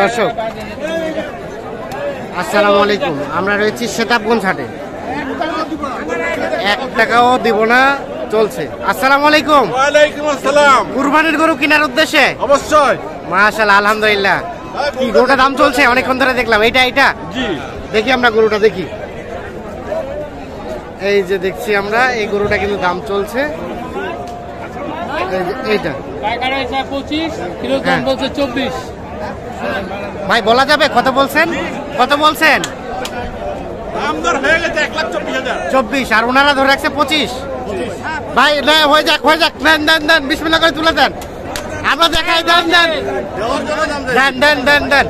দর্শক আসসালামু আলাইকুম, আমরা রয়েছি সেতাবগঞ্জ হাটে। 1 টাকাও দিব না চলছে। আসসালামু আলাইকুম। ওয়ালাইকুম আসসালাম। কুরবানির গরু কেনার উদ্দেশ্যে? অবশ্যই। মাশাআল্লাহ, আলহামদুলিল্লাহ। কি গরুটা দাম চলছে? অনেকক্ষণ ধরে দেখলাম। এটা জি, দেখি আমরা গরুটা দেখি। এই যে দেখছি আমরা, এই গরুটা কিন্তু দাম চলছে। এইটা 25 কিলো দাম বলছে 24। ভাই বলা যাবে কত বলছেন? কত বলছেন? দাম দর হয়ে গেছে 1,24,000। 24 আর ওনারা ধরে রাখছে 25। ভাই না, হয়ে যাক হয়ে যাক। দেন দেন দেন, বিসমিল্লাহ করে তুলে দেন। আমরা দেখাই, দেন দেন দেন দেন দেন দেন।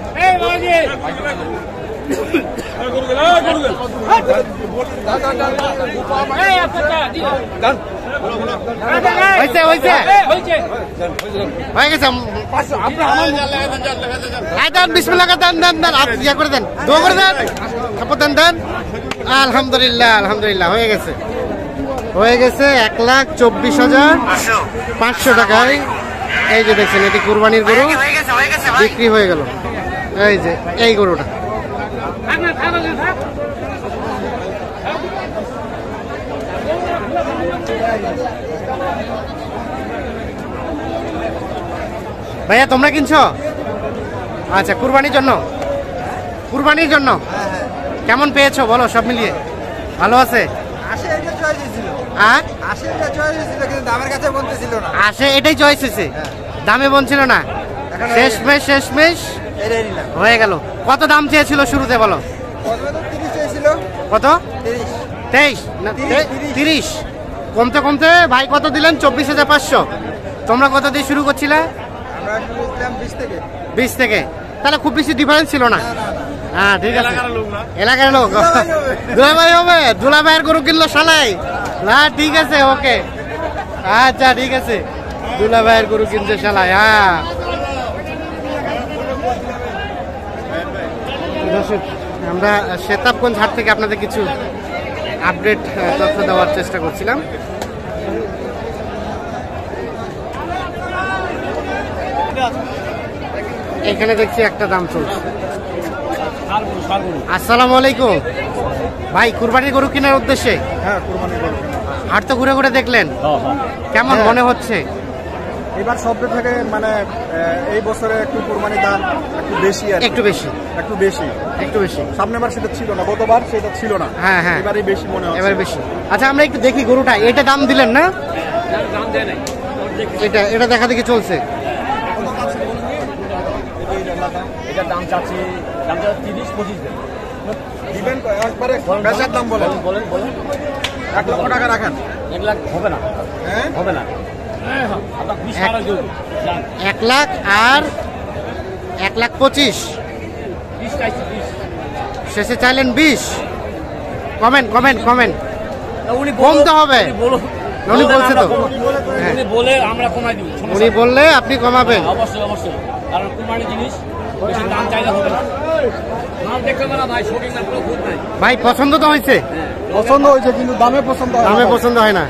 হয়েছে হয়েছে হয়ে গেছে। দেন বিসমিল্লাহ করে দেন দেন দেন, ইয়া করে দেন, দোয়া করে দেন, তারপর দেন দেন। আলহামদুলিল্লাহ আলহামদুলিল্লাহ, হয়ে গেছে হয়ে গেছে 1,24,500 টাকায়। এই যে দেখছেন, এটি কুরবানির গরু বিক্রি হয়ে গেল। এই যে এই গরুটা ভাইয়া তোমরা কিনছো? আচ্ছা, কুরবানির জন্য? কুরবানির জন্য কেমন পেয়েছো বলো, সব মিলিয়ে ভালো আছে? আসে এটাই চয়েস হয়েছে, দামে বলছিল না, শেষমেশ হয়ে গেল। কত দাম চেয়েছিল শুরুতে বলো? কত? 23 না 30? কমতে কমতে ভাই কত দিলেন? 24,500। তোমরা কত দিয়ে শুরু করছিলে? 20 থেকে। তাহলে খুব বেশি ডিফারেন্স ছিল না। হ্যাঁ ঠিক আছে, এলাকার লোক। দুলাভাই হবে, দুলাভাইয়ের গরু কিনলো শালাই। না ঠিক আছে, ওকে, আচ্ছা ঠিক আছে, দুলাভাইয়ের গরু কিনছে শালাই। হ্যাঁ দর্শক, আমরা সেতাবগঞ্জ হাট থেকে আপনাদের কিছু আপডেট তথ্য দেওয়ার চেষ্টা করছিলাম। এখানে দেখছি একটা দাম চলছে। আসসালামু আলাইকুম ভাই, কুরবানির গরু কেনার উদ্দেশ্যে? হ্যাঁ, কুরবানির গরু। হাট তো ঘুরে ঘুরে দেখলেন, কেমন মনে হচ্ছে? এবার শব্দ থেকে মানে এই বছরে একটু কুরবানির দাম একটু বেশি, একটু বেশি একটু বেশি একটু বেশি। সামনের বার সেটা ছিল না, গতবার সেটা ছিল না। হ্যাঁ হ্যাঁ, এবারে বেশি মনে হচ্ছে। এবার বেশি। আচ্ছা আমরা একটু দেখি গরুটা। এটা দাম দিলেন না? এটা দেখা দেখি চলছে। এটার দাম চাচ্ছি 30-25 দিবেন তো একবারে বেচার দাম বলেন। বলেন 1 লক্ষ টাকা রাখেন। 1 লাখ হবে না, হ্যাঁ হবে না। আপনার 20 টাকা দিন। 1 লাখ আর 1,25,000 20 চাইছি 20। শেষে চাইলেন 20। কমেন্ট উনি কমতে হবে। উনি বলছে তো, উনি বলে আমরা কমাই দিব। উনি বললে আপনি কমাবেন? অবশ্যই, কারণ কুরবানি জিনিস বেশি দাম চাইলে হবে না। নাম দেখতে না ভাই, শোটিং না পুরো খুব নাই ভাই। পছন্দ তো হয়েছে? পছন্দ হয়েছে, কিন্তু দামে পছন্দ হয় না। দামে পছন্দ হয় না।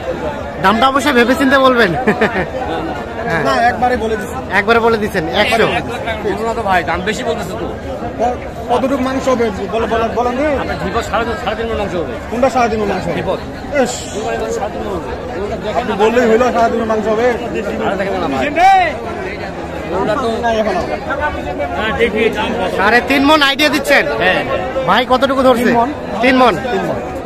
দামটা অবশ্যই ভেবে চিন্তে বলবেন। না, একবারে বলে দিচ্ছি। একবারে বলে দিচ্ছেন 100। তো ভাই দাম বেশি বলতেছে তো। কতটুকু মাংস হবে বলেন রে? আপনার ঢিপত 3.5 মণ মাংস হবে। কোনটা 3.5 মণ মাংস? ঢিপত ইস, 3.5 মণ হবে। আপনি বললেই হইলো 3.5 মণ মাংস হবে। আরে দেখেন না ভাই, ওটা তো না এখন হ্যাঁ দেখি দাম 3.5 মণ আইডিয়া দিচ্ছেন? হ্যাঁ ভাই কতটুকু ধরছে? 3 মণ।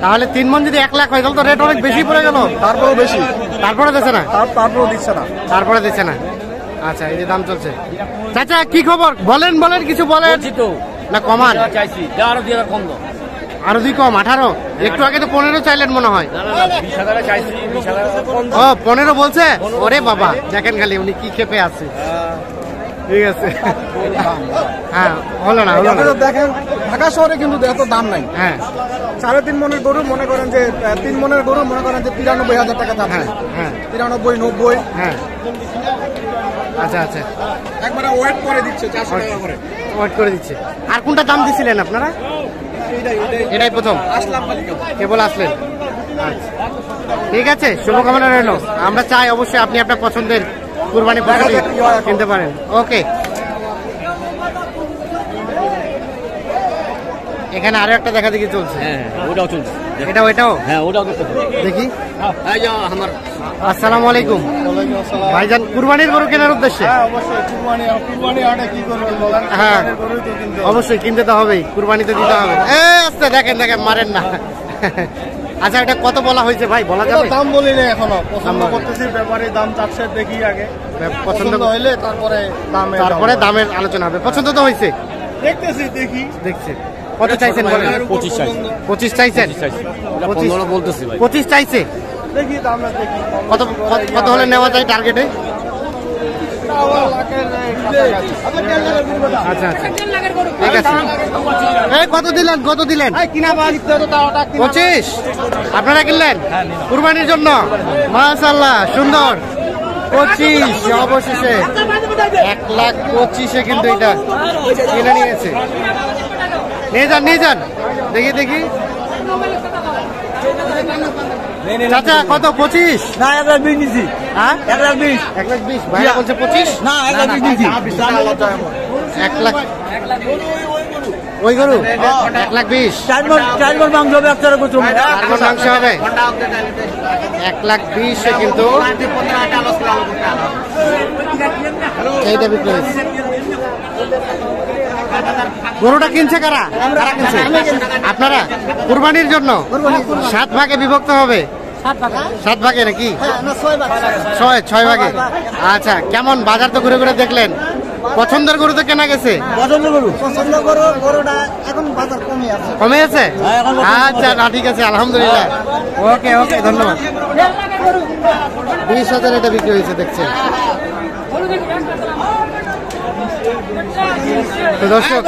তাহলে 3 মণ যদি 1 লাখ হয় তাহলে তো রেট অনেক বেশি পড়ে গেল। তারপরেও বেশি, তারপরে দিচ্ছে না? তারপরেও দিচ্ছে না। তারপরে দিচ্ছে না। আচ্ছা, এই যে দাম চলছে। চাচা কি খবর? বলেন কিছু বলেন। তো না কমান চাইছি, আরো 2 কম দাও। আরো 2 কম? 18? একটু আগে তো 15 চাইলেন মনে হয়। না 20,000 চাইছি, 20,000 কম। ও 15 বলছে? ওরে বাবা, দেখেন খালি উনি কি খেপে আছে। ঠিক আছে, হ্যাঁ হলো না। দেখেন ঢাকা শহরে কিন্তু এত দাম নাই। হ্যাঁ 3.5 মণের গরু মনে করেন যে 3 মণের গরু মনে করেন যে 93,000 টাকা দাম। হ্যাঁ হ্যাঁ 93-90। হ্যাঁ আচ্ছা আচ্ছা, একবারে ওয়েট করে দিচ্ছে 400 টাকা করে। ওয়েট করে দিচ্ছে। আর কোনটা দাম দিছিলেন আপনারা? এটাই প্রথম আসলাম কেবল আসলেন। আচ্ছা ঠিক আছে, শুভকামনা রইল। আমরা চাই অবশ্যই আপনি আপনার পছন্দের কুরবানি পশু কিনতে পারেন। ওকে। এখানে আরো একটা দেখা দেখি চলছে। হ্যাঁ ওটাও চলছে। এটাও এটাও হ্যাঁ ওটাও করতে দেখি। এই যে আমার আসসালামু আলাইকুম ভাইজান, কুরবানির গরু কেনার উদ্দেশ্যে? অবশ্যই কুরবানি হাটে কি করবেন বলেন? হ্যাঁ কুরবানির গরুই তো কিনতে হবে। অবশ্যই কিনতে তো হবেই, কুরবানিতে দিতে হবে। আস্তে দেখেন দেখেন, মারেন না। আচ্ছা এটা কত বলা হয়েছে ভাই, বলা যাবে? দাম বলি না এখনো, পছন্দ করতেছি, ব্যাপারে দাম চাচ্ছে, দেখি আগে পছন্দ পছন্দ হইলে তারপরে তারপরে দামের আলোচনা হবে। পছন্দ তো হয়েছে, দেখতেছি, দেখি দেখছে। কত চাইছেন বলেন? 25 চাইছে। 25 চাইছেন? 15 বলতেছি ভাই। 25 চাইছে। দেখি দামটা দেখি কত কত হলে নেওয়া যায় টার্গেটে? আচ্ছা আচ্ছা ঠিক আছে। এই কত দিলেন, কত দিলেন? 25 আপনারা কিনলেন কুরবানির জন্য? মাশাআল্লাহ সুন্দর। 25 অবশেষে 1,25,000 কিন্তু এটা কিনে নিয়েছে। নিয়ে যান নিয়ে যান, দেখি দেখি। চাচা কত? 25 না 1,20,000 নিছি। হ্যাঁ 1,20,000 1,20,000 ভাইয়া বলছে 25। না 1,20,000 নিছি। 1 লাখ ওই গরু 1,20,000 চার মণ মাংস হবে, একটা করে চলবে। আর মাংস হবে 1,20,000 কিন্তু এইটা বিক্রি হয়েছে। গরুটা কিনছে কারা? কারা কিনছে? আপনারা কুরবানির জন্য 7 ভাগে বিভক্ত হবে। 7 ভাগে নাকি? 6 ভাগে। আচ্ছা কেমন বাজার তো ঘুরে ঘুরে দেখলেন? পছন্দের গরু তো কেনা গেছে? পছন্দ করো, গরুটা এখন বাজার কমে আছে। কমে আছে? আচ্ছা না ঠিক আছে, আলহামদুলিল্লাহ। ওকে ওকে ধন্যবাদ। 20,000 এটা বিক্রি হয়েছে দেখছেন তো দর্শক।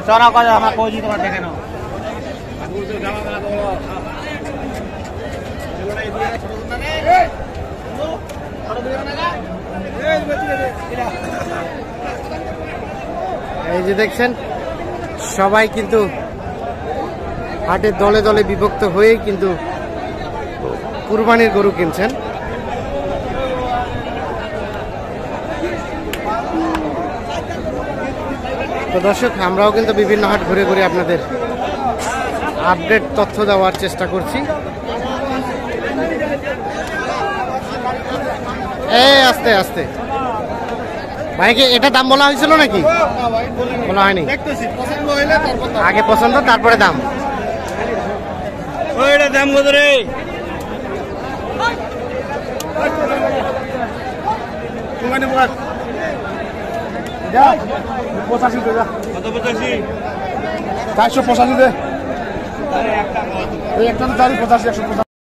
চড়া কথা আমার কই দিতে পারে দেখেন। এই যে দেখছেন সবাই কিন্তু হাটের দলে দলে বিভক্ত হয়েই কিন্তু কুরবানির গরু কিনছেন। তো দর্শক আমরাও কিন্তু বিভিন্ন হাট ঘুরে ঘুরে আপনাদের আপডেট তথ্য দেওয়ার চেষ্টা করছি। আস্তে আস্তে ভাইকে এটা দাম বলা হয়েছিল নাকি? বলা হয়নি, আগে পছন্দ তারপরে দাম। দাম কত রে? 485 দে। একটা তো 85, 185।